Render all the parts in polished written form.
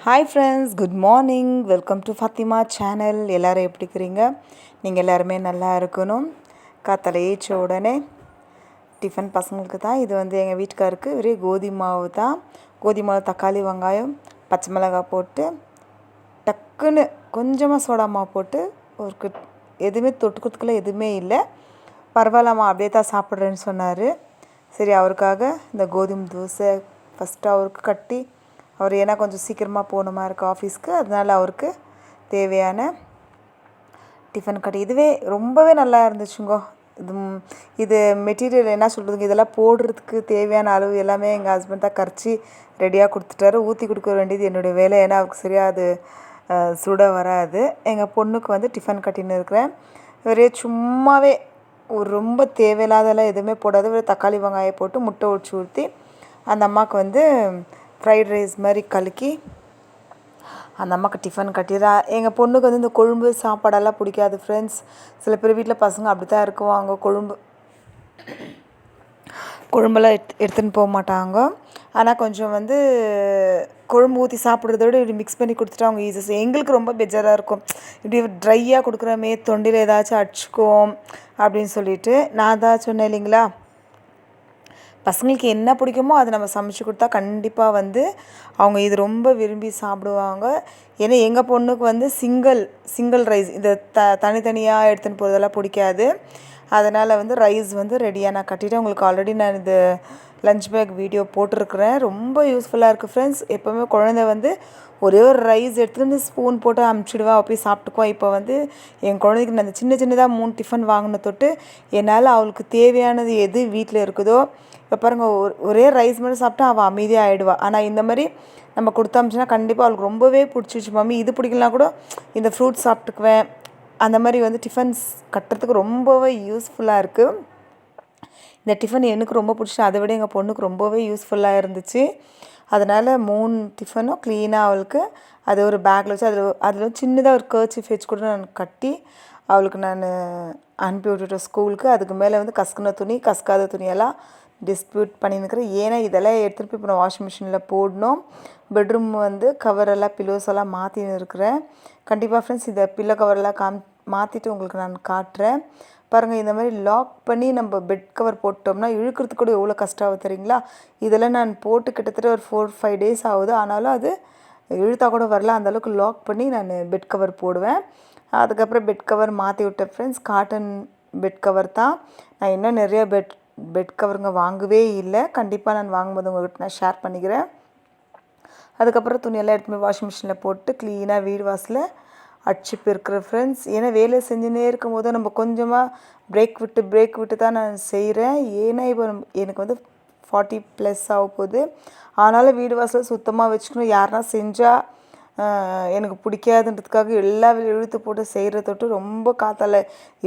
Hi friends, good morning. Welcome to Fathima channel. எல்லோரும் எப்படி இருக்கிறீங்க? நீங்கள் எல்லாருமே நல்லா இருக்கணும். காத்தால ஏச்ச உடனே டிஃபன் பசங்களுக்கு தான். இது எங்கள் வீட்டுக்காருக்கு ஒரே கோதுமை மாவு தான். கோதுமை மாவு, தக்காளி, வெங்காயம், பச்சை மிளகாய் போட்டு டக்குன்னு கொஞ்சமாக சோடா மாவு போட்டு ஒரு எதுவுமே தொட்டுக்கிறதுக்குள்ள எதுவுமே இல்லை. பரவாயில்லம்மா அப்படியே தான் சாப்பிட்றேன்னு சொன்னார். சரி, அவருக்காக இந்த கோதுமை தோசை ஃபஸ்ட்டு அவருக்கு கட்டி, அவர் ஏன்னா கொஞ்சம் சீக்கிரமாக போகணுமா இருக்குது ஆஃபீஸ்க்கு, அதனால் அவருக்கு தேவையான டிஃபன் கட்டி இதுவே ரொம்பவே நல்லா இருந்துச்சுங்கோ. இது மெட்டீரியல் என்ன சொல்கிறதுங்க, இதெல்லாம் போடுறதுக்கு தேவையான அளவு எல்லாமே எங்கள் ஹஸ்பண்ட் தான் கரைச்சி ரெடியாக கொடுத்துட்டாரு. ஊற்றி கொடுக்க வேண்டியது என்னுடைய வேலை, ஏன்னா அவருக்கு சரியாக அது சுட வராது. எங்கள் பொண்ணுக்கு டிஃபன் கட்டின்னு இருக்கிறேன். ஒரே சும்மாவே ஒரு ரொம்ப தேவையில்லாதெல்லாம் எதுவுமே போடாது. தக்காளி வெங்காயம் போட்டு முட்டை உடச்சி ஊற்றி அந்த அம்மாவுக்கு ஃப்ரைட் ரைஸ் மாதிரி கலக்கி அந்த அம்மாவுக்கு டிஃபன் கட்டிடுறா. எங்கள் பொண்ணுக்கு இந்த கொழும்பு சாப்பாடெல்லாம் பிடிக்காது ஃப்ரெண்ட்ஸ். சில பேர் வீட்டில் பசங்க அப்படி தான் இருக்குவாங்க, கொழும்பெல்லாம் எடுத்துன்னு போக மாட்டாங்க. ஆனால் கொஞ்சம் கொழும்பு ஊற்றி சாப்பிட்றத விட இப்படி மிக்ஸ் பண்ணி கொடுத்துட்டு அவங்க ஈஸியாக. எங்களுக்கு ரொம்ப பெஜராக இருக்கும், இப்படி ட்ரையாக கொடுக்குறமே, தொண்டையில் ஏதாச்சும் அடிச்சுக்கும் அப்படின்னு சொல்லிட்டு. நான் தான் சொன்னேன் இல்லைங்களா, பசங்களுக்கு என்ன பிடிக்குமோ அதை நம்ம சமைச்சு கொடுத்தா கண்டிப்பாக அவங்க இது ரொம்ப விரும்பி சாப்பிடுவாங்க. ஏன்னா எங்கள் பொண்ணுக்கு சிங்கிள் ரைஸ், இந்த தனித்தனியாக எடுத்துன்னு போகிறதெல்லாம் பிடிக்காது. அதனால் ரைஸ் ரெடியாக நான் கட்டிவிட்டு உங்களுக்கு ஆல்ரெடி நான் இது லஞ்ச் பேக் வீடியோ போட்டிருக்கிறேன். ரொம்ப யூஸ்ஃபுல்லாக இருக்குது ஃப்ரெண்ட்ஸ். எப்போவுமே குழந்தை ஒரே ஒரு ரைஸ் எடுத்துகிட்டு ஸ்பூன் போட்டு அமுச்சிடுவா, போய் சாப்பிட்டுக்குவா. இப்போ என் குழந்தைக்கு நான் சின்ன சின்னதாக 3 டிஃபன் வாங்கின தொட்டு என்னால் அவளுக்கு தேவையானது எது வீட்டில் இருக்குதோ, இப்போ பாருங்கள், ஒரே ரைஸ் மட்டும் சாப்பிட்டா அவள் அமைதியாக ஆகிடுவா. ஆனால் இந்த மாதிரி நம்ம கொடுத்தாமிச்சின்னா கண்டிப்பாக அவளுக்கு ரொம்பவே பிடிச்சிச்சு. மம்மி இது பிடிக்கலாம் கூட இந்த ஃப்ரூட் சாப்பிட்டுக்குவேன். அந்த மாதிரி டிஃபன்ஸ் கட்டுறதுக்கு ரொம்பவே யூஸ்ஃபுல்லாக இருக்குது. இந்த டிஃபன் எனக்கு ரொம்ப பிடிச்சி, அதை விட எங்கள் பொண்ணுக்கு ரொம்பவே யூஸ்ஃபுல்லாக இருந்துச்சு. அதனால் 3 டிஃபனும் க்ளீனாக அவளுக்கு அது ஒரு பேக்கில் வச்சு அதில் சின்னதாக ஒரு கர்ச்சீஃப் வச்சு கூட நான் கட்டி அவளுக்கு நான் அனுப்பி விட்டுட்டேன் ஸ்கூலுக்கு. அதுக்கு மேலே கசக்குன துணி, கசக்காத துணியெல்லாம் டிஸ்பியூட் பண்ணின்னுக்கிறேன். ஏன்னா இதெல்லாம் எடுத்துகிட்டு போய் இப்போ நான் வாஷிங் மிஷினில் போடணும். பெட்ரூம் கவரெல்லாம் பில்லோஸ் எல்லாம் மாற்றின்னு இருக்கிறேன். கண்டிப்பாக ஃப்ரெண்ட்ஸ், இதை பில்லோ கவரெல்லாம் மாற்றிட்டு உங்களுக்கு நான் காட்டுறேன். பாருங்கள், இந்த மாதிரி லாக் பண்ணி நம்ம பெட் கவர் போட்டோம்னா இழுக்கிறதுக்கு கூட எவ்வளோ கஷ்டம் ஆகுது தெரியுங்களா. இதெல்லாம் நான் போட்டு கிட்டத்தட்ட ஒரு 4-5 டேஸ் ஆகுது. ஆனாலும் அது இழுத்தா கூட வரல. அந்தளவுக்கு லாக் பண்ணி நான் பெட் கவர் போடுவேன். அதுக்கப்புறம் பெட் கவர் மாற்றி விட்டேன் ஃப்ரெண்ட்ஸ். காட்டன் பெட் கவர் தான். நான் இன்னும் நிறைய பெட் கவருங்க வாங்கவே இல்லை. கண்டிப்பாக நான் வாங்கும்போது உங்கள்கிட்ட நான் ஷேர் பண்ணிக்கிறேன். அதுக்கப்புறம் துணியெல்லாம் எடுத்து போய் வாஷிங் மிஷினில் போட்டு க்ளீனாக வீடு வாசலில் அடிச்சு போயிருக்கிற ஃப்ரெண்ட்ஸ். ஏன்னா வேலை செஞ்சுன்னே இருக்கும் போது நம்ம கொஞ்சமாக பிரேக் விட்டு தான் நான் செய்கிறேன். ஏன்னா இப்போ எனக்கு 40+ ஆக போகுது. ஆனாலும் வீடு வாசலில் சுத்தமாக வச்சுக்கணும். யாருனா செஞ்சால் எனக்கு பிடிக்காதுன்றதுக்காக எல்லா வேலையும் இழுத்து போட்டு செய்கிற தொட்டு ரொம்ப காத்தால்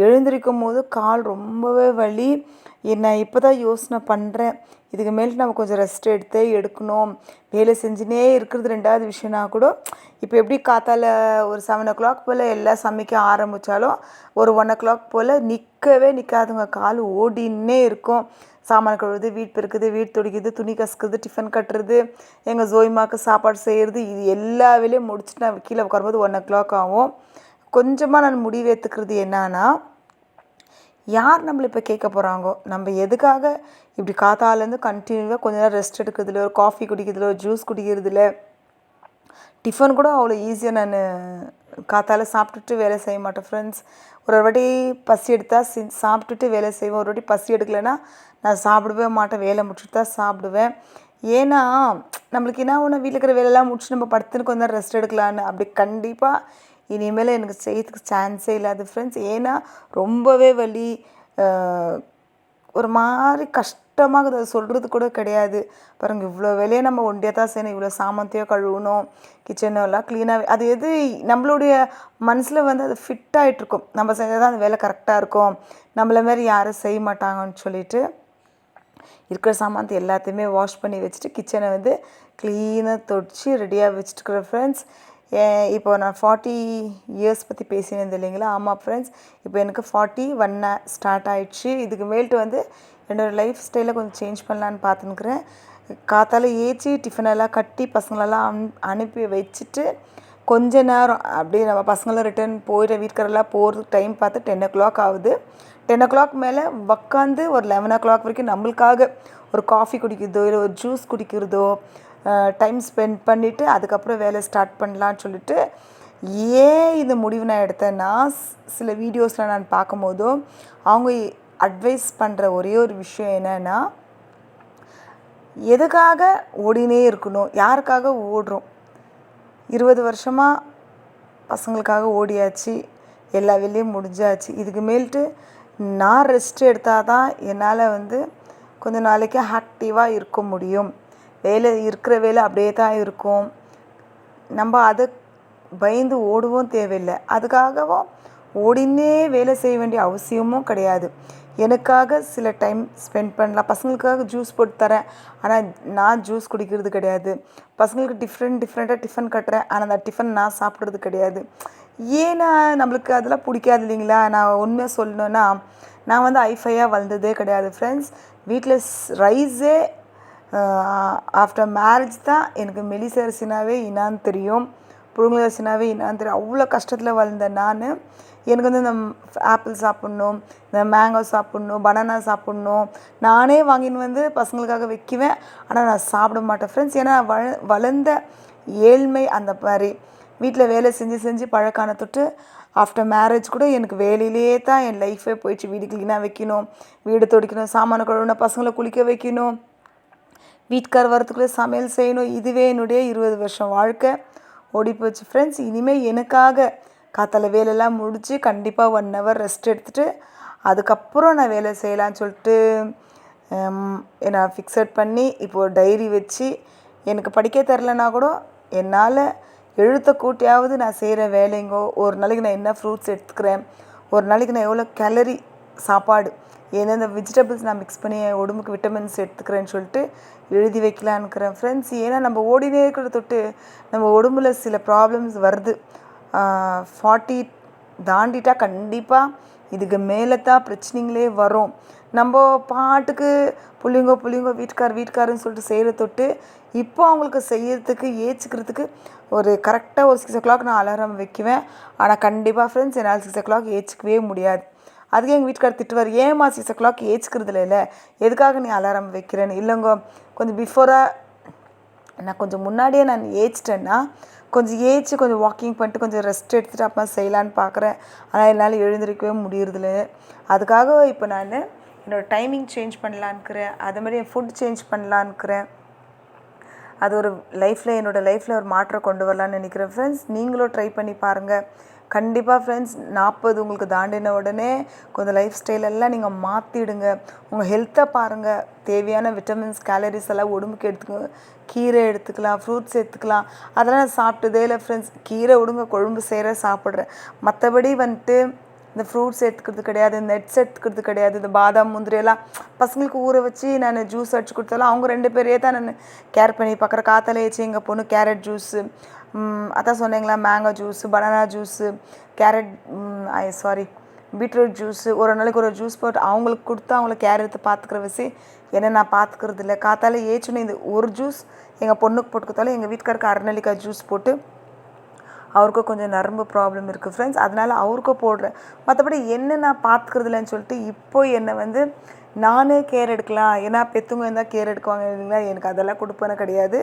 எழுந்திருக்கும் போது கால் ரொம்பவே வலி. நான் இப்போ தான் யோசனை பண்ணுறேன், இதுக்கு மேலே நம்ம கொஞ்சம் ரெஸ்ட் எடுக்கணும். வேலை செஞ்சுனே இருக்கிறது 2வது விஷயம்னா கூட, இப்போ எப்படி காத்தால் ஒரு 7 o'clock போல் எல்லாம் சமைக்க ஆரம்பித்தாலும் ஒரு 1 o'clock போல் நிற்காதுங்க. கால் ஓடின்னே இருக்கும். சாமான் கழுவுறது, வீட்டு பெருக்குது, வீடு துடைக்குது, துணி கசுக்குது, டிஃபன் கட்டுறது, எங்கள் ஜோய்மாக்கு சாப்பாடு செய்கிறது, இது எல்லா வேலையும் முடிச்சுட்டு நான் கீழே உட்காரும்போது 1 o'clock ஆகும். கொஞ்சமாக நான் முடிவு எடுத்துக்கிறது என்னன்னா, யார் நம்மளை இப்போ கேட்க போகிறாங்கோ, நம்ம எதுக்காக இப்படி காத்தாலேருந்து கண்டினியூவாக கொஞ்ச நேரம் ரெஸ்ட் எடுக்கிறதுல, ஒரு காஃபி குடிக்கிறதுல, ஒரு ஜூஸ் குடிக்கிறதுல, டிஃபன் கூட அவ்வளோ ஈஸியாக நான் காத்தால் சாப்பிட்டுட்டு வேலை செய்ய மாட்டேன் ஃப்ரெண்ட்ஸ். ஒரு வாட்டி பசி எடுத்தால் சாப்பிட்டுட்டு வேலை செய்வேன். ஒரு வாட்டி பசி எடுக்கலைன்னா நான் சாப்பிடவே மாட்டேன். வேலை முடிச்சுட்டு தான் சாப்பிடுவேன். ஏன்னா நம்மளுக்கு என்ன ஒன்று, வீட்டில் இருக்கிற வேலையெல்லாம் முடிச்சு நம்ம படுத்துன்னு கொஞ்சம் நேரம் ரெஸ்ட் எடுக்கலான்னு. அப்படி கண்டிப்பாக இனிமேல் எனக்கு செய்யறதுக்கு சான்ஸே இல்லாது ஃப்ரெண்ட்ஸ். ஏன்னா ரொம்பவே வலி, ஒரு மாதிரி கஷ்டமாக அதை சொல்கிறது கூட கிடையாது. பாருங்கள், இவ்வளோ வேலையை நம்ம ஒண்டியாக தான் செய்யணும். இவ்வளோ சாமான்த்தையோ கழுவணும், கிச்சனெல்லாம் க்ளீனாக, அது எது நம்மளுடைய மனசில் அது ஃபிட் ஆகிட்ருக்கும். நம்ம செஞ்சால் தான் அந்த வேலை கரெக்டாக இருக்கும், நம்மள மாரி யாரும் செய்ய மாட்டாங்கன்னு சொல்லிட்டு இருக்கிற சாமான்த்தை எல்லாத்தையுமே வாஷ் பண்ணி வச்சுட்டு கிச்சனை க்ளீனாக தொடச்சி ரெடியாக வச்சுட்டுருக்குற ஃப்ரெண்ட்ஸ். இப்போ நான் 40 இயர்ஸ் பற்றி பேசினது இல்லைங்களா. ஆமாம் ஃப்ரெண்ட்ஸ், இப்போ எனக்கு 41 ஸ்டார்ட் ஆகிடுச்சு. இதுக்கு மேல்ட்டு என்னோடய லைஃப் ஸ்டைலை கொஞ்சம் சேஞ்ச் பண்ணலான்னு பார்த்துன்னுக்குறேன். காத்தால ஏச்சி டிஃபனெல்லாம் கட்டி பசங்களெல்லாம் அனுப்பி வச்சுட்டு கொஞ்ச நேரம் அப்படியே நம்ம பசங்களாம் ரிட்டர்ன் போயிட்டு வீட்டுக்காரெல்லாம் போகிறதுக்கு டைம் பார்த்து 10 ஆகுது. 10 மேலே உக்காந்து ஒரு 11 வரைக்கும் நம்மளுக்காக ஒரு காஃபி குடிக்கிறதோ இல்லை ஒரு ஜூஸ் குடிக்கிறதோ டைம் ஸ்பெண்ட் பண்ணிவிட்டு அதுக்கப்புறம் வேலை ஸ்டார்ட் பண்ணலான்னு சொல்லிட்டு ஏன் இந்த முடிவு நான் எடுத்தேன்னா, சில வீடியோஸில் நான் பார்க்கும்போதோ அவங்க அட்வைஸ் பண்ணுற ஒரே ஒரு விஷயம் என்னென்னா, எதுக்காக ஓடினே இருக்கணும், யாருக்காக ஓடுறோம்? 20 வருஷமாக பசங்களுக்காக ஓடியாச்சு, எல்லா வேலையும் முடிஞ்சாச்சு. இதுக்கு மேல்ட்டு நான் ரெஸ்ட் எடுத்தால் தான் என்னால் கொஞ்சம் நாளைக்கு ஆக்டிவாக இருக்க முடியும். இருக்கிற வேலை அப்படியே தான் இருக்கும். நம்ம அதை பயந்து ஓடவும் தேவையில்லை. அதுக்காகவும் ஓடினே வேலை செய்ய வேண்டிய அவசியமும் கிடையாது. எனக்காக சில டைம் ஸ்பெண்ட் பண்ணலாம். பசங்களுக்காக ஜூஸ் போட்டு தரேன், ஆனால் நான் ஜூஸ் குடிக்கிறது கிடையாது. பசங்களுக்கு டிஃப்ரெண்ட்டாக டிஃபன் கட்டுறேன், ஆனால் அந்த டிஃபன் நான் சாப்பிட்றது கிடையாது. ஏன்னா நம்மளுக்கு அதெல்லாம் பிடிக்காது இல்லைங்களா? நான் உண்மையாக சொல்லணுன்னா, நான் ஐஃபையாக வளர்ந்ததே கிடையாது ஃப்ரெண்ட்ஸ். வீட்டில் ரைஸே ஆஃப்டர் மேரேஜ் தான் எனக்கு மெலிச அரிசினாவே என்னான்னு தெரியும், புழுங்கல் அரிசினாவே என்னான்னு தெரியும். அவ்வளோ கஷ்டத்தில் வளர்ந்தேன் நான். எனக்கு இந்த ஆப்பிள் சாப்பிட்ணும், இந்த மேங்கோ சாப்பிட்ணும், பனானா சாப்பிட்ணும், நானே வாங்கின்னு பசங்களுக்காக வைக்குவேன். ஆனால் நான் சாப்பிட மாட்டேன் ஃப்ரெண்ட்ஸ். ஏன்னா வளர்ந்த ஏழ்மை அந்த மாதிரி வீட்டில் வேலை செஞ்சு பழக்கான தொட்டு ஆஃப்டர் மேரேஜ் கூட எனக்கு வேலையிலே தான் என் லைஃபே போயிடுச்சு. வீடு க்ளீனாக வைக்கணும், வீடு துடைக்கணும், சாமான கழுவணும், பசங்களை குளிக்க வைக்கணும், வீட்டுக்கார் வரத்துக்குள்ளே சமையல் செய்யணும். இதுவே என்னுடைய 20 வருஷம் வாழ்க்கை ஓடி போச்சு ஃப்ரெண்ட்ஸ். இனிமேல் எனக்காக காத்தால வேலையெல்லாம் முடித்து கண்டிப்பாக 1 hour ரெஸ்ட் எடுத்துகிட்டு அதுக்கப்புறம் நான் வேலை செய்யலான்னு சொல்லிட்டு நான் ஃபிக்ஸட் பண்ணி இப்போது டைரி வச்சு, எனக்கு படிக்க தெரிலனா கூட என்னால் எழுத்த கூட்டியாவது நான் செய்கிற வேலைங்கோ, ஒரு நாளைக்கு நான் என்ன ஃப்ரூட்ஸ் எடுத்துக்கிறேன், ஒரு நாளைக்கு நான் எவ்வளோ கேலரி சாப்பாடு, எந்தெந்த வெஜிடபிள்ஸ் நான் மிக்ஸ் பண்ணி என் உடம்புக்கு விட்டமின்ஸ் எடுத்துக்கிறேன்னு சொல்லிட்டு எழுதி வைக்கலான்னுக்கிறேன் ஃப்ரெண்ட்ஸ். ஏன்னா நம்ம ஓடினே இருக்கிற தொட்டு நம்ம உடம்புல சில ப்ராப்ளம்ஸ் வருது. 40 தாண்டிட்டா கண்டிப்பாக இதுக்கு மேலே தான் பிரச்சனைங்களே வரும். நம்ம பாட்டுக்கு புள்ளிங்கோ வீட்டுக்காருன்னு சொல்லிட்டு செய்கிற தொட்டு இப்போ அவங்களுக்கு செய்யறதுக்கு ஏச்சுக்கிறதுக்கு ஒரு கரெக்டாக ஒரு 6 o'clock நான் அலாரம் வைக்குவேன். ஆனால் கண்டிப்பாக ஃப்ரெண்ட்ஸ் என்னால் 6 o'clock ஏச்சுக்கவே முடியாது. அதுக்கு எங்கள் வீட்டுக்காரர் திட்டுவார், ஏமா 6 o'clock ஏச்சுக்கிறதுல இல்லை, எதுக்காக நீ அலாரம் வைக்கிறேன்னு. இல்லைங்கோ, கொஞ்சம் பிஃபோராக நான் கொஞ்சம் முன்னாடியே நான் ஏச்சிட்டேன்னா கொஞ்சம் கொஞ்சம் வாக்கிங் பண்ணிட்டு கொஞ்சம் ரெஸ்ட் எடுத்துகிட்டு அப்புறமா செய்யலான்னு பார்க்குறேன். ஆனால் என்னால் எழுந்திருக்கவே முடியறதில்ல. அதுக்காக இப்போ நான் என்னோடய டைமிங் சேஞ்ச் பண்ணலான்னுக்கிறேன். அது மாதிரி என் ஃபுட் சேஞ்ச் பண்ணலான்னுக்கிறேன். அது ஒரு என்னோடய லைஃப்பில் ஒரு மாற்றம் கொண்டு வரலான்னு நினைக்கிறேன் ஃப்ரெண்ட்ஸ். நீங்களும் ட்ரை பண்ணி பாருங்கள். கண்டிப்பாக ஃப்ரெண்ட்ஸ் 40 உங்களுக்கு தாண்டின உடனே கொஞ்சம் லைஃப் ஸ்டைலெல்லாம் நீங்கள் மாற்றிடுங்க. உங்கள் ஹெல்த்தை பாருங்கள். தேவையான விட்டமின்ஸ் கேலரிஸ் எல்லாம் உடம்புக்கு எடுத்துக்கோங்க. கீரை எடுத்துக்கலாம், ஃப்ரூட்ஸ் எடுத்துக்கலாம். அதெல்லாம் நான் சாப்பிட்டதே இல்லை ஃப்ரெண்ட்ஸ். கீரை விடுங்க, குழம்பு செய்கிற சாப்பிட்றேன். மற்றபடி இந்த ஃப்ரூட்ஸ் எடுத்துக்கிறது கிடையாது, நட்ஸ் எடுத்துக்கிறது கிடையாது. இந்த பாதாம் முந்திரியெல்லாம் பசங்களுக்கு ஊற வச்சு நான் ஜூஸ் அடிச்சு கொடுத்தாலும் அவங்க 2 பேரையே தான் நான் கேர் பண்ணி பார்க்குறேன். காத்தால ஏச்சு எங்கள் பொண்ணு கேரட் ஜூஸு, அதான் சொன்னீங்களா, mango juice, banana juice, beetroot juice, ஒரு நாளைக்கு ஒரு ஜூஸ் போட்டு அவங்களுக்கு கொடுத்து அவங்கள கேர் எடுத்து பார்த்துக்கிற வச்சு என்ன நான் பார்த்துக்கிறது இல்லை. காத்தால ஏச்சுன்னு இந்த ஒரு ஜூஸ் எங்கள் பொண்ணுக்கு போட்டு கொடுத்தாலும் எங்கள் வீட்டுக்காருக்கு அரநெல்லிக்காய் ஜூஸ் போட்டு, அவருக்கும் கொஞ்சம் நரம்பு ப்ராப்ளம் இருக்குது ஃப்ரெண்ட்ஸ், அதனால் அவருக்கும் போடுறேன். மற்றபடி என்ன நான் பார்த்துக்கிறது இல்லைன்னு சொல்லிட்டு இப்போ என்னை நானே கேர் எடுக்கலாம். ஏன்னா பெற்றவங்க இருந்தால் கேர் எடுக்குவாங்க இல்லைங்களா, எனக்கு அதெல்லாம் கொடுப்பேன்னு கிடையாது.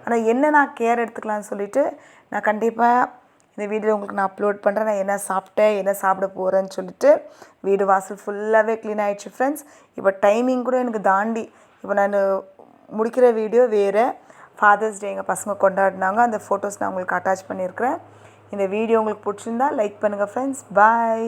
ஆனால் என்ன நான் கேர் எடுத்துக்கலான்னு சொல்லிவிட்டு நான் கண்டிப்பாக இந்த வீடியோ உங்களுக்கு நான் அப்லோட் பண்ணுறேன். நான் என்ன சாப்பிட்டேன், என்ன சாப்பிட போகிறேன்னு சொல்லிட்டு. வீடு வாசல் ஃபுல்லாகவே க்ளீன் ஆகிடுச்சு ஃப்ரெண்ட்ஸ். இப்போ டைமிங் கூட எனக்கு தாண்டி இப்போ நான் முடிக்கிற வீடியோ வேறு. ஃபாதர்ஸ் டே எங்கள் பசங்க கொண்டாடினாங்க, அந்த ஃபோட்டோஸ் நான் உங்களுக்கு அட்டாச் பண்ணியிருக்கிறேன். இந்த வீடியோ உங்களுக்கு பிடிச்சிருந்தா லைக் பண்ணுங்கள் ஃப்ரெண்ட்ஸ். பாய்.